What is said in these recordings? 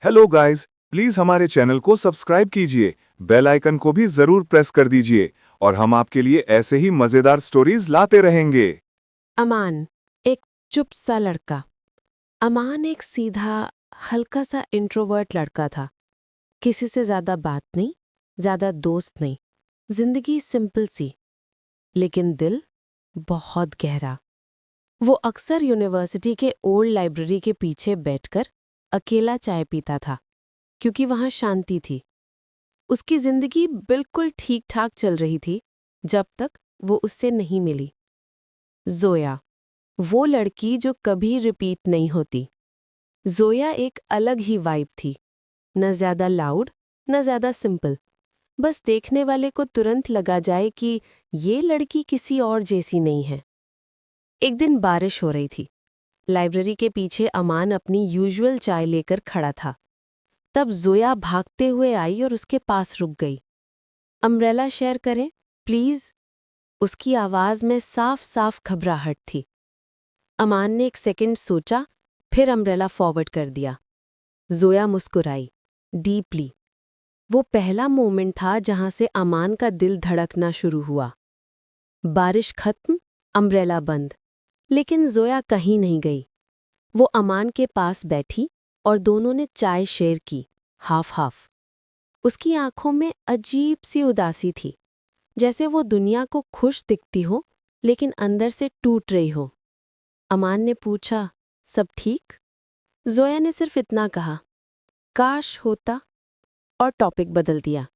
Hello guys, please हमारे channel को subscribe कीजिए, बेल आइकन को भी जरूर प्रेस कर दीजिए और हम आपके लिए ऐसे ही मजेदार स्टोरीज लाते रहेंगे। अमान, एक चुप सा लड़का। अमान एक सीधा, हल्का सा इंट्रोवर्ट लड़का था। किसी से ज्यादा बात नहीं, ज्यादा दोस्त नहीं। जिंदगी सिंपल सी, लेकिन दिल बहुत गहरा। वो अक्सर यूनिवर्सिटी के ओल्ड लाइब्रेरी के पीछे बैठकर अकेला चाय पीता था, क्योंकि वहां शांति थी। उसकी जिंदगी बिल्कुल ठीक ठाक चल रही थी, जब तक वो उससे नहीं मिली। जोया, वो लड़की जो कभी रिपीट नहीं होती। जोया एक अलग ही वाइब थी, न ज्यादा लाउड, न ज्यादा सिंपल। बस देखने वाले को तुरंत लगा जाए कि ये लड़की किसी और जैसी नहीं है। एक दिन बारिश हो रही थी। लाइब्रेरी के पीछे अमान अपनी यूजुअल चाय लेकर खड़ा था। तब जोया भागते हुए आई और उसके पास रुक गई। अम्ब्रेला शेयर करें, प्लीज? उसकी आवाज में साफ साफ घबराहट थी। अमान ने एक सेकंड सोचा, फिर अम्ब्रेला फॉरवर्ड कर दिया। जोया मुस्कुराई, डीपली। वो पहला मोमेंट था जहां से अमान का दिल धड़कना शुरू हुआ। बारिश खत्म, अम्ब्रेला बंद, लेकिन जोया कहीं नहीं गई। वो अमान के पास बैठी और दोनों ने चाय शेयर की, हाफ हाफ। उसकी आंखों में अजीब सी उदासी थी, जैसे वो दुनिया को खुश दिखती हो, लेकिन अंदर से टूट रही हो। अमान ने पूछा, सब ठीक? जोया ने सिर्फ इतना कहा, काश होता, और टॉपिक बदल दिया।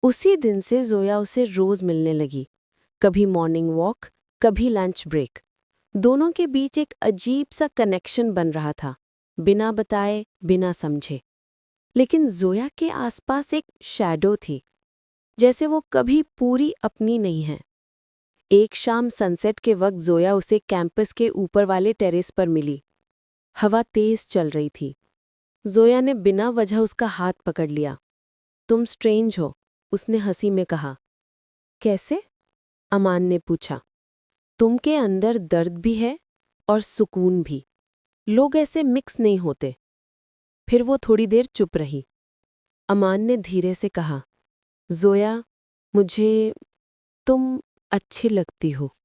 उसी दिन से जोया उसे रोज मिलने लगी, कभी मॉर्निंग वॉक, कभी लंच ब्रेक। दोनों के बीच एक अजीब सा कनेक्शन बन रहा था, बिना बताए, बिना समझे। लेकिन जोया के आसपास एक शैडो थी, जैसे वो कभी पूरी अपनी नहीं है। एक शाम सनसेट के वक्त जोया उसे कैंपस के ऊपर वाले टेरेस पर मिली। हवा तेज चल रही थी। जोया ने बिना वजह उसका हाथ पकड़ लिया। तुम स्ट्रेंज हो, उसने हंसी में कहा। कैसे? अमान ने पूछा। तुम के अंदर दर्द भी है और सुकून भी। लोग ऐसे मिक्स नहीं होते। फिर वो थोड़ी देर चुप रही। अमान ने धीरे से कहा, जोया, मुझे तुम अच्छी लगती हो।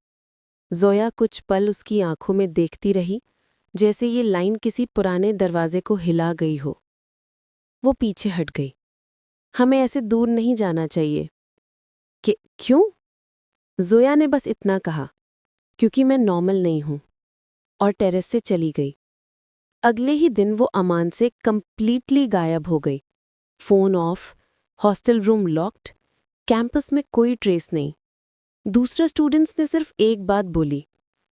जोया कुछ पल उसकी आंखों में देखती रही, जैसे ये लाइन किसी पुराने दरवाजे को हिला गई हो। वो पीछे हट गई। हमें ऐसे दूर नहीं जाना चाहिए। क्यों? जोया ने बस इतना कहा, क्योंकि मैं नॉर्मल नहीं हूं, और टेरेस से चली गई। अगले ही दिन वो अमान से कंप्लीटली गायब हो गई। Phone of, hostel room locked, campus में कोई ट्रेस नहीं। दूसरे स्टूडेंट्स ने सिर्फ एक बात बोली,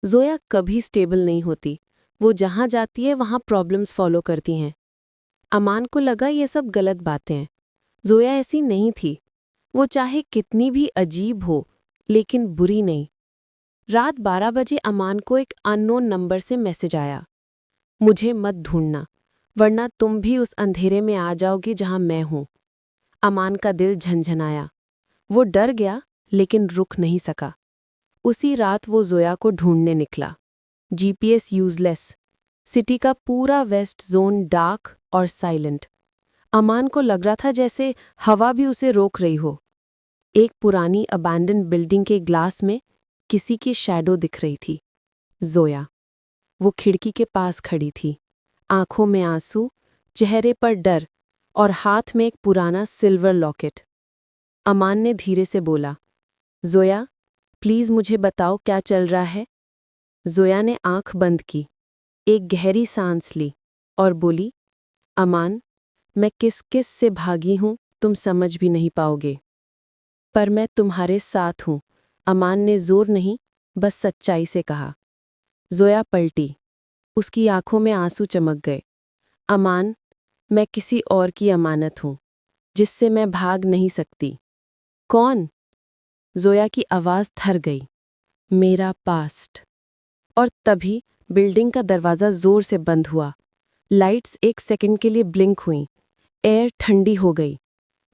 जोया कभी स्टेबल नहीं होती। वो जहां जाती है वहां प्रॉब्लम्स फॉलो करती हैं। अमान को लगा ये सब गलत बातें हैं। जोया ऐसी नहीं थी। वो चाहे कितनी भी अजीब हो, लेकिन बुरी नहीं। रात 12 बजे अमान को एक अननोन नंबर से मैसेज आया, मुझे मत ढूंढना, वरना तुम भी उस अंधेरे में आ जाओगी जहां मैं हूं। अमान का दिल झंझनाया। वो डर गया, लेकिन रुक नहीं सका। उसी रात वो जोया को ढूंढने निकला। GPS useless. सिटी का पूरा वेस्ट जोन डार्क और साइलेंट। अमान को लग रहा था जैसे हवा भी उसे रोक रही हो। एक पुरानी अबैंडन बिल्डिंग के ग्लास में किसी की शैडो दिख रही थी, जोया। वो खिड़की के पास खड़ी थी, आंखों में आंसू, चेहरे पर डर, और हाथ में एक पुराना सिल्वर लॉकेट। अमान ने धीरे से बोला, जोया, प्लीज मुझे बताओ क्या चल रहा है। जोया ने आंख बंद की, एक गहरी सांस ली और बोली, अमान, मैं किस किस से भागी हूं तुम समझ भी नहीं पाओगे, पर मैं तुम्हारे साथ हूं। अमान ने जोर नहीं, बस सच्चाई से कहा। जोया पलटी। उसकी आंखों में आंसू चमक गए। अमान, मैं किसी और की अमानत हूं, जिससे मैं भाग नहीं सकती। कौन? जोया की आवाज थर गई। मेरा पास्ट। और तभी बिल्डिंग का दरवाजा जोर से बंद हुआ। लाइट्स एक सेकंड के लिए ब्लिंक हुईं। एयर ठंडी हो गई,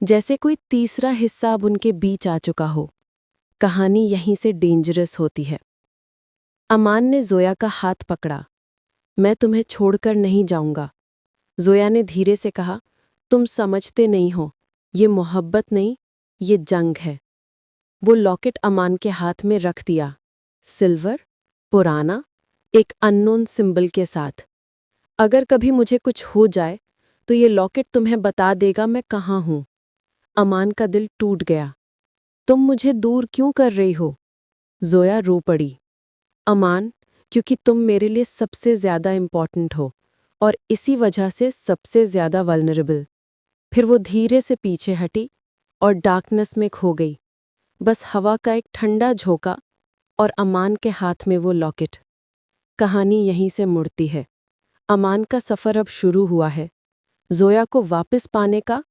जैसे कोई तीसरा हिस्सा अब उनके बीच आ चुका हो। कहानी यहीं से डेंजरस होती है। अमान ने जोया का हाथ पकड़ा। मैं तुम्हें छोड़कर नहीं जाऊंगा। जोया ने धीरे से कहा, तुम समझते नहीं हो, ये मोहब्बत नहीं, ये जंग है। वो लॉकेट अमान के हाथ में रख दिया, सिल्वर, पुराना, एक अननोन सिंबल के साथ। अगर कभी मुझे कुछ हो जाए तो ये लॉकेट तुम्हें बता देगा मैं कहाँ हूं। अमान का दिल टूट गया। तुम मुझे दूर क्यों कर रही हो? जोया रो पड़ी। अमान, क्योंकि तुम मेरे लिए सबसे ज्यादा इम्पॉर्टेंट हो और इसी वजह से सबसे ज्यादा वल्नरेबल। फिर वो धीरे से पीछे हटी और डार्कनेस में खो गई। बस हवा का एक ठंडा झोंका और अमान के हाथ में वो लॉकेट। कहानी यहीं से मुड़ती है। अमान का सफर अब शुरू हुआ है, जोया को वापस पाने का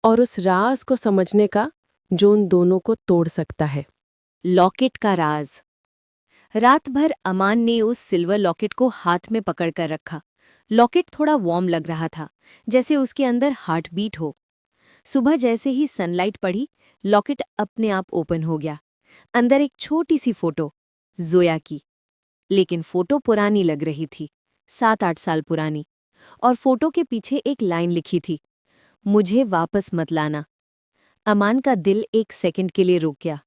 और उस राज को समझने का जो उन दोनों को तोड़ सकता है। लॉकेट का राज। रात भर अमान ने उस सिल्वर लॉकेट को हाथ में पकड़कर रखा। लॉकेट थोड़ा वार्म लग रहा था, जैसे उसके अंदर हार्ट बीट हो। सुबह जैसे ही सनलाइट पड़ी, लॉकेट अपने आप ओपन हो गया। अंदर एक छोटी सी फोटो, जोया की। लेकिन फोटो पुरानी लग रही थी, 7-8 साल पुरानी। और फोटो के पीछे एक लाइन लिखी थी, मुझे वापस मत लाना। अमान का दिल एक सेकंड के लिए रुक गया।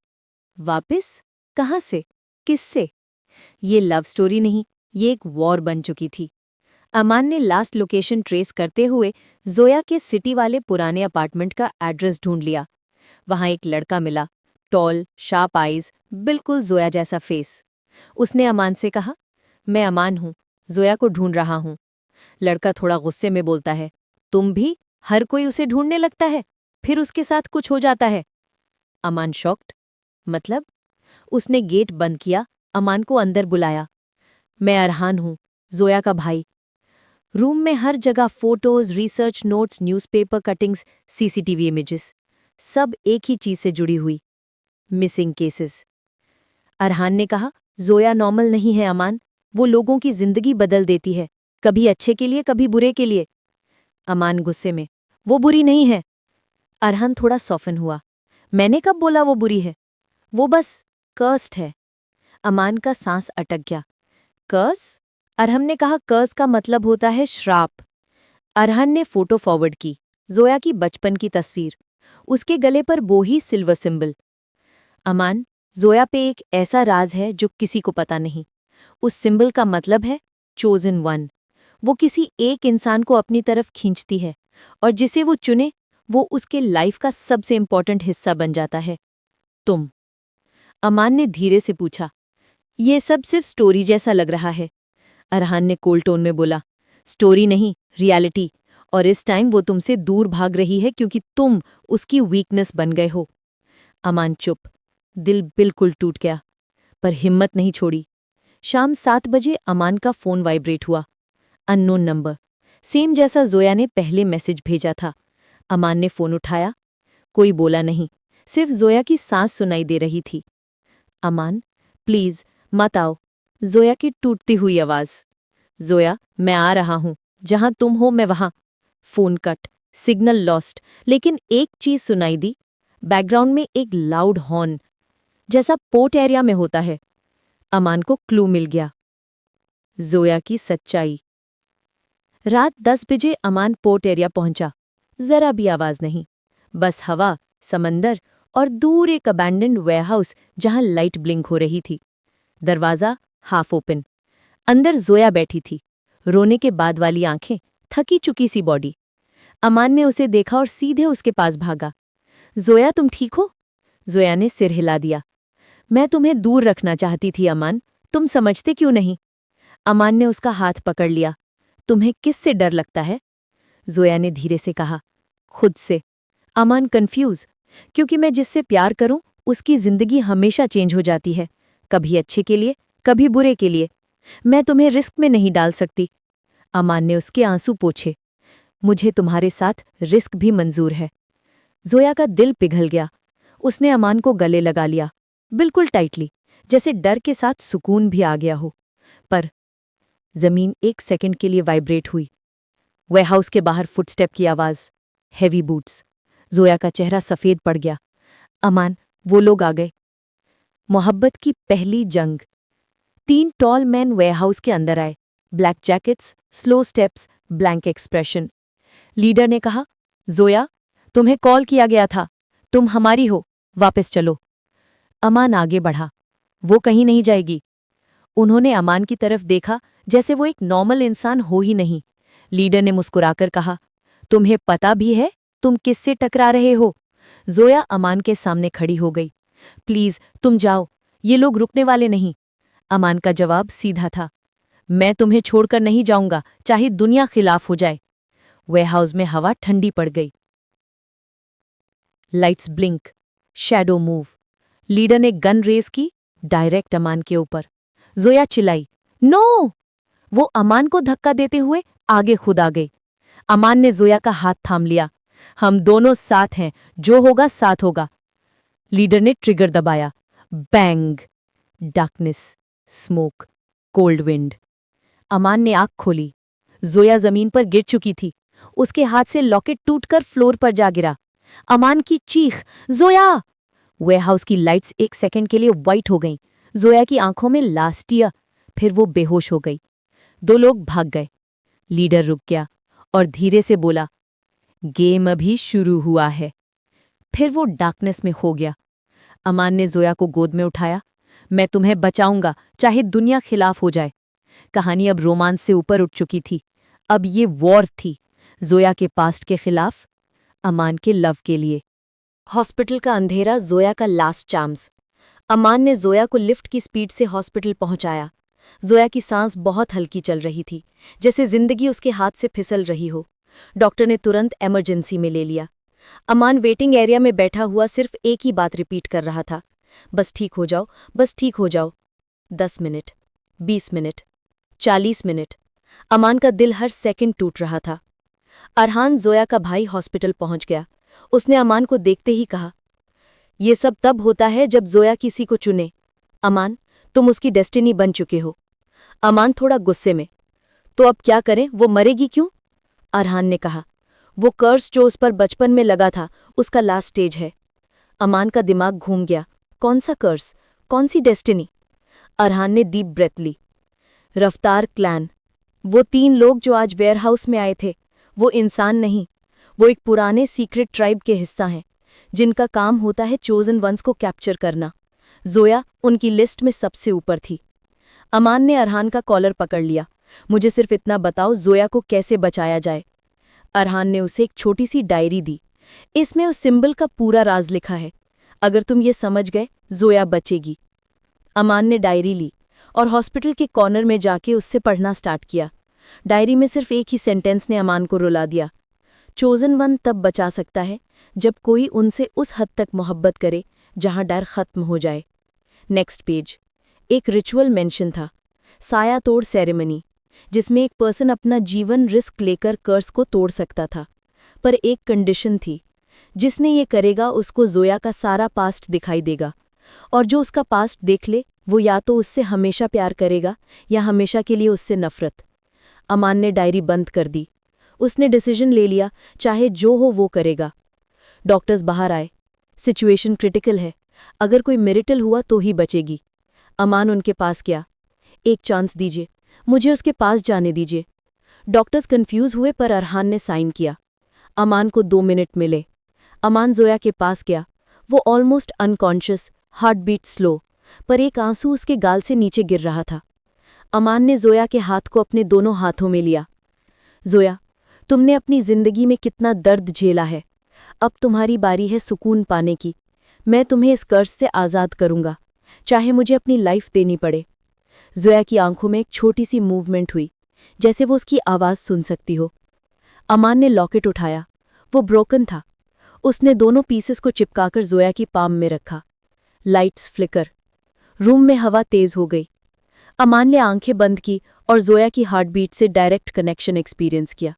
वापस? कहाँ से? किससे? ये लव स्टोरी नहीं, ये एक वॉर बन चुकी थी। अमान ने लास्ट लोकेशन ट्रेस करते हुए जोया के सिटी वाले पुराने अपार्टमेंट का एड्रेस ढूंढ लिया। वहां एक लड़का मिला, टॉल, शार्प आईज, बिल्कुल जोया जैसा फेस। उसने अमान से कहा, मैं अमान हूं, जोया को ढूंढ रहा हूं। लड़का थोड़ा गुस्से में बोलता है, तुम भी? हर कोई उसे ढूंढने लगता है, फिर उसके साथ कुछ हो जाता है। अमान शॉक्ड, मतलब? उसने गेट बंद किया, अमान को अंदर बुलाया। मैं अरहान हूं, जोया का भाई। रूम में हर जगह photos, research notes, newspaper cuttings, CCTV images, सब एक ही चीज से जुड़ी हुई, मिसिंग केसेस। अरहान ने कहा, जोया नॉर्मल नहीं है अमान, वो लोगों की जिंदगी बदल देती है, कभी अच्छे के लिए, कभी बुरे के लिए। अमान गुस्से में, वो बुरी नहीं है। अरहान थोड़ा सॉफन हुआ, मैंने कब बोला वो बुरी है? वो बस कर्स्ड है। अमान का सांस अटक गया। कर्स? अरहम ने कहा, कर्स का मतलब होता है श्राप। अरहन ने फोटो फॉरवर्ड की, जोया की बचपन की तस्वीर, उसके गले पर वो ही सिल्वर सिंबल। अमान, जोया पे एक ऐसा राज है जो किसी को पता नहीं। उस सिंबल का मतलब है चोजन वन। वो किसी एक इंसान को अपनी तरफ खींचती है और जिसे वो चुने वो उसके लाइफ का सबसे इंपॉर्टेंट हिस्सा बन जाता है। तुम। अमान ने धीरे से पूछा, ये सब सिर्फ स्टोरी जैसा लग रहा है। अरहान ने कोल्ड टोन में बोला, स्टोरी नहीं, रियलिटी। और इस टाइम वो तुमसे दूर भाग रही है क्योंकि तुम उसकी वीकनेस बन गए हो। अमान चुप, दिल बिल्कुल टूट गया, पर हिम्मत नहीं छोड़ी। शाम 7 बजे अमान का फोन वाइब्रेट हुआ। अननोन नंबर, सेम जैसा जोया ने पहले मैसेज भेजा था। अमान ने फोन उठाया, कोई बोला नहीं, सिर्फ जोया की सांस सुनाई दे रही थी। अमान, प्लीज मत आओ। जोया की टूटती हुई आवाज। जोया, मैं आ रहा हूं, जहां तुम हो मैं वहां। फोन कट, सिग्नल लॉस्ट, लेकिन एक चीज सुनाई दी, बैकग्राउंड में एक लाउड हॉर्न, जैसा पोर्ट एरिया में होता है। अमान को क्लू मिल गया, जोया की सच्चाई। रात 10 बजे अमान पोर्ट एरिया पहुंचा। जरा भी आवाज नहीं, बस हवा, समंदर और दूर एक अबैंडन्ड वेयरहाउस जहां लाइट ब्लिंक हो रही थी। दरवाजा हाफ ओपन। अंदर जोया बैठी थी, रोने के बाद वाली आंखें, थकी चुकी सी बॉडी। अमान ने उसे देखा और सीधे उसके पास भागा। जोया, तुम ठीक हो? जोया ने सिर हिला दिया। मैं तुम्हें दूर रखना चाहती थी अमान, तुम समझते क्यों नहीं? अमान ने उसका हाथ पकड़ लिया। तुम्हें किससे डर लगता है? जोया ने धीरे से कहा, खुद से। अमान कंफ्यूज, क्योंकि मैं जिससे प्यार करूं उसकी जिंदगी हमेशा चेंज हो जाती है, कभी अच्छे के लिए, कभी बुरे के लिए। मैं तुम्हें रिस्क में नहीं डाल सकती। अमान ने उसके आंसू पोंछे। मुझे तुम्हारे साथ रिस्क भी मंजूर है। जोया का दिल पिघल गया। उसने अमान को गले लगा लिया, बिल्कुल टाइटली, जैसे डर के साथ सुकून भी आ गया हो। पर जमीन एक सेकंड के लिए वाइब्रेट हुई। वेयरहाउस के बाहर फुटस्टेप की आवाज, हेवी बूट्स। जोया का चेहरा सफेद पड़ गया। अमान, वो लोग आ गए। मोहब्बत की पहली जंग। 3 टॉल मैन वेयरहाउस के अंदर आए, black jackets, slow steps, blank expression. Leader ने कहा, जोया, तुम्हें कॉल किया गया था, तुम हमारी हो, वापस चलो। अमान आगे बढ़ा। वो कहीं नहीं जाएगी। उन्होंने अमान की तरफ देखा जैसे वो एक नॉर्मल इंसान हो ही नहीं। लीडर ने मुस्कुराकर कहा, तुम्हें पता भी है तुम किससे टकरा रहे हो? जोया अमान के सामने खड़ी हो गई। प्लीज तुम जाओ, ये लोग रुकने वाले नहीं। अमान का जवाब सीधा था, मैं तुम्हें छोड़कर नहीं जाऊंगा, चाहे दुनिया खिलाफ हो जाए। वेयरहाउस में हवा ठंडी पड़ गई। Lights blink, shadow move. Leader ने गन रेज की, डायरेक्ट अमान के ऊपर। जोया चिल्लाई, नो! वो अमान को धक्का देते हुए आगे खुद आ गई। अमान ने जोया का हाथ थाम लिया। हम दोनों साथ हैं, जो होगा साथ होगा। लीडर ने ट्रिगर दबाया। Bang! Darkness, smoke, cold wind. Aman ने आंख खोली। जोया जमीन पर गिर चुकी थी। उसके हाथ से लॉकेट टूटकर फ्लोर पर जा गिरा। अमान की चीख, जोया! वेयरहाउस की लाइट्स एक सेकंड के लिए वाइट हो गईं। जोया की आंखों में लास्ट ईयर, फिर वो बेहोश हो गई। दो लोग भाग गए। लीडर रुक गया और धीरे से बोला, गेम अभी शुरू हुआ है। फिर वो डार्कनेस में खो गया। अमान ने जोया को गोद में उठाया। मैं तुम्हें बचाऊंगा, चाहे दुनिया खिलाफ हो जाए। कहानी अब रोमांस से ऊपर उठ चुकी थी। अब ये वॉर थी, जोया के पास्ट के खिलाफ, अमान के लव के लिए। हॉस्पिटल का अंधेरा, जोया का लास्ट चांस। अमान ने जोया को लिफ्ट की स्पीड से हॉस्पिटल पहुंचाया। जोया की सांस बहुत हल्की चल रही थी, जैसे जिंदगी उसके हाथ से फिसल रही हो। डॉक्टर ने तुरंत इमरजेंसी में ले लिया। अमान वेटिंग एरिया में बैठा हुआ सिर्फ एक ही बात रिपीट कर रहा था, बस ठीक हो जाओ, बस ठीक हो जाओ। 10 मिनट, 20 मिनट, 40 मिनट। अमान का दिल हर सेकंड टूट रहा था। अरहान, जोया का भाई, हॉस्पिटल पहुंच गया। उसने अमान को देखते ही कहा, ये सब तब होता है जब जोया किसी को चुने। अमान, तुम उसकी डेस्टिनी बन चुके हो। अमान थोड़ा गुस्से में, तो अब क्या करें, वो मरेगी क्यों? अरहान ने कहा, वो कर्स जो उस पर बचपन में लगा था, उसका लास्ट स्टेज है। अमान का दिमाग घूम गया। कौन सा कर्स, कौन सी डेस्टिनी? अरहान ने डीप ब्रेथ ली। रफ्तार क्लैन, वो 3 लोग जो आज वेयरहाउस में आए थे, वो इंसान नहीं, वो एक पुराने सीक्रेट ट्राइब के हिस्सा हैं, जिनका काम होता है चोजन वंस को कैप्चर करना। जोया उनकी लिस्ट में सबसे ऊपर थी। अमान ने अरहान का कॉलर पकड़ लिया। मुझे सिर्फ इतना बताओ, जोया को कैसे बचाया जाए? अरहान ने उसे एक छोटी सी डायरी दी। इसमें उस सिंबल का पूरा राज लिखा है। अगर तुम ये समझ गए, जोया बचेगी। अमान ने डायरी ली और हॉस्पिटल के कॉर्नर में जाके उससे पढ़ना स्टार्ट किया। डायरी में सिर्फ एक ही सेंटेंस ने अमान को रुला दिया। चोजन वन तब बचा सकता है जब कोई उनसे उस हद तक मोहब्बत करे जहां डर खत्म हो जाए। Next page. एक रिचुअल मेंशन था, साया तोड़ सेरेमनी, जिसमें एक पर्सन अपना जीवन रिस्क लेकर कर्स को तोड़ सकता था। पर एक कंडीशन थी, जिसने ये करेगा उसको जोया का सारा पास्ट दिखाई देगा, और जो उसका पास्ट देख ले वो या तो उससे हमेशा प्यार करेगा या हमेशा के लिए उससे नफरत। अमान ने डायरी बंद कर दी। उसने डिसीजन ले लिया, चाहे जो हो वो करेगा। डॉक्टर्स बाहर आए। सिचुएशन क्रिटिकल है, अगर कोई मिरेकल हुआ तो ही बचेगी। अमान उनके पास गया। एक चांस दीजिए, मुझे उसके पास जाने दीजिए। डॉक्टर्स कंफ्यूज हुए पर अरहान ने साइन किया। अमान को 2 मिनट मिले। अमान जोया के पास गया। वो almost unconscious, heart beat slow, पर एक आंसू उसके गाल से नीचे गिर रहा था। अमान ने जोया के हाथ को अपने दोनों हाथों में लिया। जोया, तुमने अपनी जिंदगी में कितना दर्द झेला है, अब तुम्हारी बारी है सुकून पाने की। मैं तुम्हें इस कर्ज से आज़ाद करूंगा, चाहे मुझे अपनी लाइफ देनी पड़े। जोया की आंखों में एक छोटी सी मूवमेंट हुई, जैसे वो उसकी आवाज़ सुन सकती हो। अमान ने लॉकेट उठाया। वो ब्रोकन था। उसने दोनों पीसेस को चिपकाकर जोया की पाम में रखा। Lights flicker. रूम में हवा तेज हो गई। अमान ने आंखें बंद की और जोया की हार्ट बीट से डायरेक्ट कनेक्शन एक्सपीरियंस किया।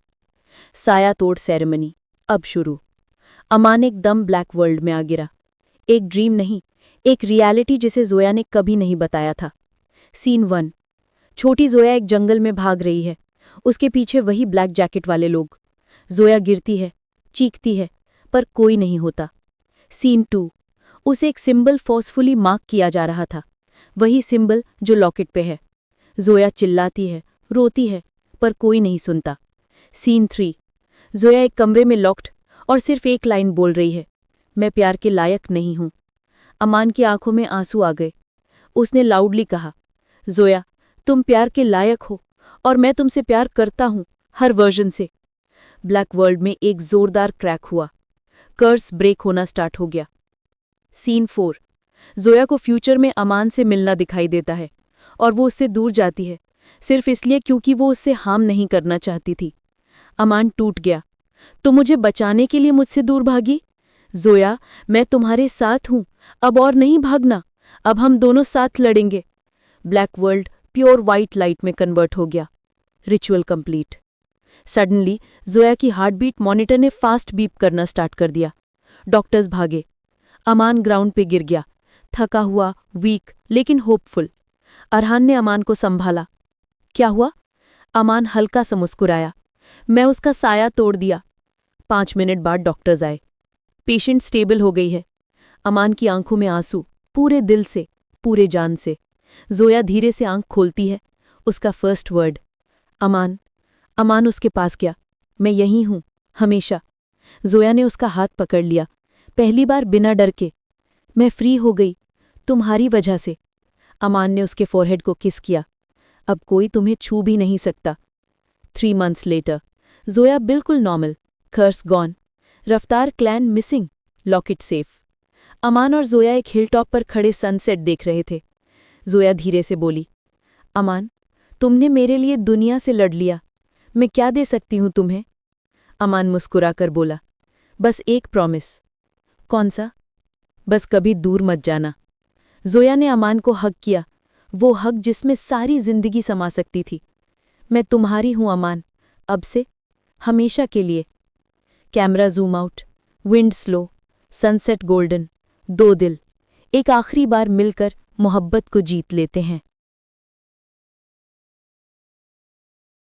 साया तोड़ सेरेमनी अब शुरू। अमान एकदम ब्लैक वर्ल्ड में आ गिरा। एक ड्रीम नहीं, एक रियलिटी जिसे जोया ने कभी नहीं बताया था। सीन 1। छोटी जोया एक जंगल में भाग रही है। उसके पीछे वही ब्लैक जैकेट वाले लोग। जोया गिरती है, चीखती है, पर कोई नहीं होता। सीन 2। उसे एक सिंबल फोर्सफुली मार्क किया जा रहा था, वही सिंबल जो लॉकेट पे है। जोया चिल्लाती है, रोती है, पर कोई नहीं सुनता। सीन 3। जोया एक कमरे में लॉक्ड और सिर्फ एक लाइन बोल रही है, मैं प्यार के लायक नहीं हूं। अमान की आंखों में आंसू आ गए। उसने लाउडली कहा, जोया, तुम प्यार के लायक हो और मैं तुमसे प्यार करता हूं, हर वर्जन से। ब्लैक वर्ल्ड में एक जोरदार क्रैक हुआ। कर्स ब्रेक होना स्टार्ट हो गया। सीन 4। जोया को फ्यूचर में अमान से मिलना दिखाई देता है और वो उससे दूर जाती है, सिर्फ इसलिए क्योंकि वो उससे हार्म नहीं करना चाहती थी। अमान टूट गया। तो मुझे बचाने के लिए मुझसे दूर भागी? जोया, मैं तुम्हारे साथ हूं, अब और नहीं भागना, अब हम दोनों साथ लड़ेंगे। Black world pure white light में कन्वर्ट हो गया। Ritual complete. सडनली जोया की हार्टबीट मॉनिटर ने फास्ट बीप करना स्टार्ट कर दिया। डॉक्टर्स भागे। अमान ग्राउंड पे गिर गया, थका हुआ, वीक लेकिन होपफुल। अरहान ने अमान को संभाला। क्या हुआ? अमान हल्का सा मुस्कुराया। मैं उसका साया तोड़ दिया। 5 मिनट बाद डॉक्टर्स आए। पेशेंट स्टेबल हो गई है। अमान की आंखों में आंसू, पूरे दिल से, पूरे जान से। जोया धीरे से आंख खोलती है। उसका फर्स्ट वर्ड, अमान। अमान उसके पास गया। मैं यहीं हूं, हमेशा। जोया ने उसका हाथ पकड़ लिया, पहली बार बिना डर के। मैं फ्री हो गई, तुम्हारी वजह से। अमान ने उसके फोरहेड को किस किया। अब कोई तुम्हें छू भी नहीं सकता। 3 मंथ्स लेटर। जोया बिल्कुल normal, curse gone, Raftaar clan missing, locket safe. Aman और जोया एक हिल टॉप पर खड़े सनसेट देख रहे थे। जोया धीरे से बोली, अमान, तुमने मेरे लिए दुनिया से लड़ लिया, मैं क्या दे सकती हूं तुम्हें? अमान मुस्कुराकर बोला, बस एक प्रॉमिस। कौन सा? बस कभी दूर मत जाना। जोया ने अमान को हग किया, वो हग जिसमें सारी जिंदगी समा सकती थी। मैं तुम्हारी हूं अमान, अब से, हमेशा के लिए। Camera zoom out, wind slow, sunset golden, 2 दिल एक आखिरी बार मिलकर मोहब्बत को जीत लेते हैं।